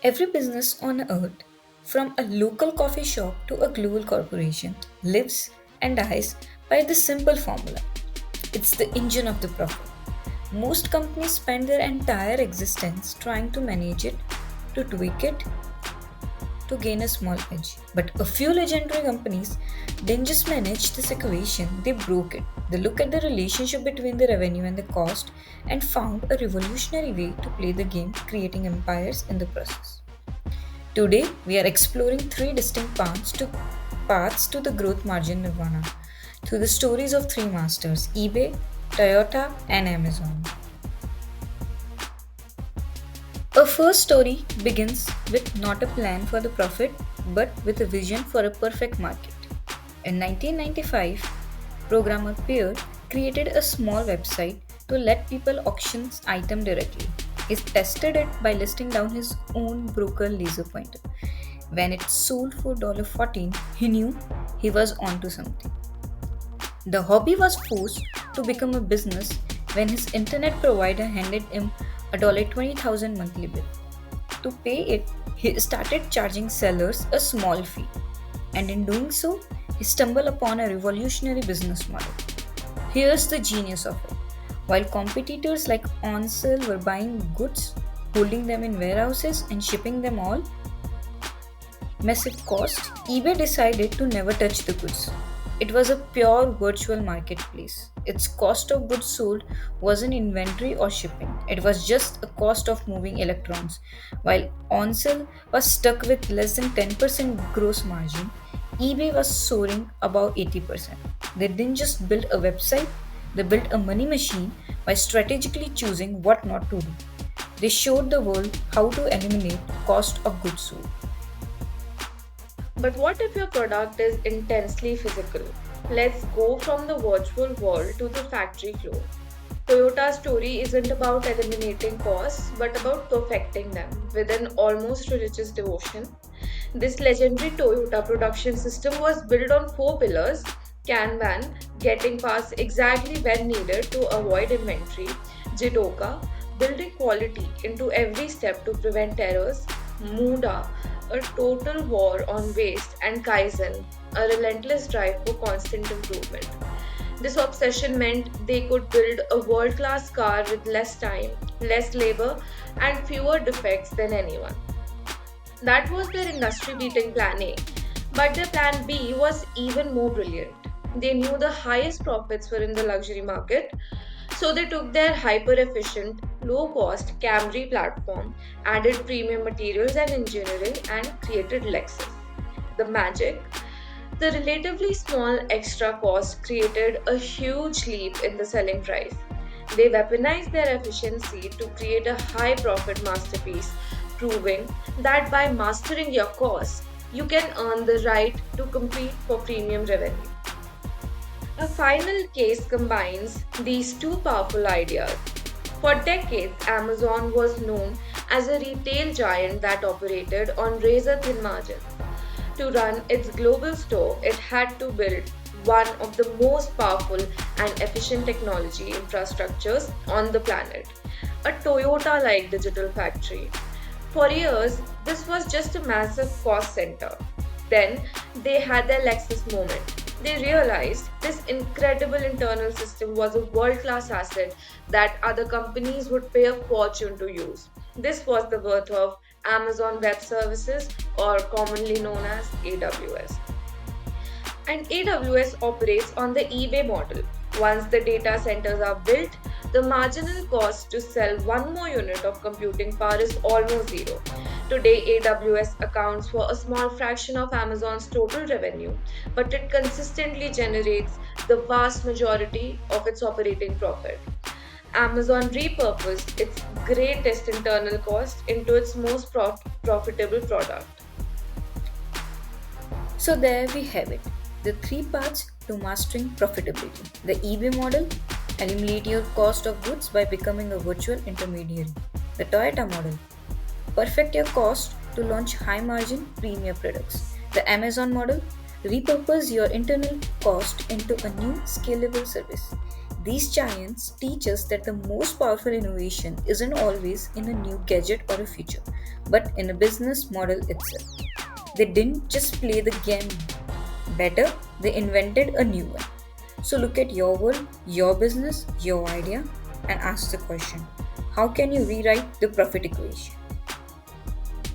Every business on earth, from a local coffee shop to a global corporation, lives and dies by this simple formula. It's the engine of the profit. Most companies spend their entire existence trying to manage it, to tweak it, to gain a small edge. But a few legendary companies didn't just manage this equation, they broke it. They looked at the relationship between the revenue and the cost and found a revolutionary way to play the game, creating empires in the process. Today, we are exploring three distinct paths to the growth margin nirvana through the stories of three masters eBay, Toyota, and Amazon. Our first story begins with not a plan for the profit, but with a vision for a perfect market. In 1995, programmer Pierre created a small website to let people auction items directly. He tested it by listing down his own broker laser pointer. When it sold for $14, he knew he was onto something. The hobby was forced to become a business when his internet provider handed him a $20,000 monthly bill. To pay it, he started charging sellers a small fee, and in doing so, he stumbled upon a revolutionary business model. Here's the genius of it. While competitors like OnSale were buying goods, holding them in warehouses, and shipping them all, massive cost, eBay decided to never touch the goods. It was a pure virtual marketplace. Its cost of goods sold wasn't inventory or shipping, it was just a cost of moving electrons. While OnSale was stuck with less than 10% gross margin, eBay was soaring above 80%. They didn't just build a website, they built a money machine by strategically choosing what not to do. They showed the world how to eliminate cost of goods sold. But what if your product is intensely physical? Let's go from the virtual world to the factory floor. Toyota's story isn't about eliminating costs, but about perfecting them with an almost religious devotion. This legendary Toyota production system was built on four pillars: Kanban, getting parts exactly when needed to avoid inventory; Jidoka, building quality into every step to prevent errors; Muda, a total war on waste; and Kaizen, a relentless drive for constant improvement. This obsession meant they could build a world class car with less time, less labor, and fewer defects than anyone. That was their industry beating plan A. But their plan B was even more brilliant. They knew the highest profits were in the luxury market, so they took their hyper efficient, low cost Camry platform, added premium materials and engineering, and created Lexus. The magic? The relatively small extra cost created a huge leap in the selling price. They weaponized their efficiency to create a high profit masterpiece, proving that by mastering your costs, you can earn the right to compete for premium revenue. A final case combines these two powerful ideas. For decades, Amazon was known as a retail giant that operated on razor thin margins. To run its global store, it had to build one of the most powerful and efficient technology infrastructures on the planet, a Toyota like digital factory. For years, this was just a massive cost center. Then they had their Lexus moment. They realized this incredible internal system was a world class asset that other companies would pay a fortune to use. This was the birth of Amazon Web Services, or commonly known as AWS. And AWS operates on the eBay model. Once the data centers are built, the marginal cost to sell one more unit of computing power is almost zero. Today, AWS accounts for a small fraction of Amazon's total revenue, but it consistently generates the vast majority of its operating profit. Amazon repurposed its greatest internal cost into its most profitable product. So there we have it. The three paths to mastering profitability. The eBay model, eliminate your cost of goods by becoming a virtual intermediary. The Toyota model, perfect your cost to launch high margin premium products. The Amazon model, repurpose your internal cost into a new scalable service. These giants teach us that the most powerful innovation isn't always in a new gadget or a feature, but in a business model itself. They didn't just play the game better, they invented a new one. So look at your world, your business, your idea, and ask the question, how can you rewrite the profit equation?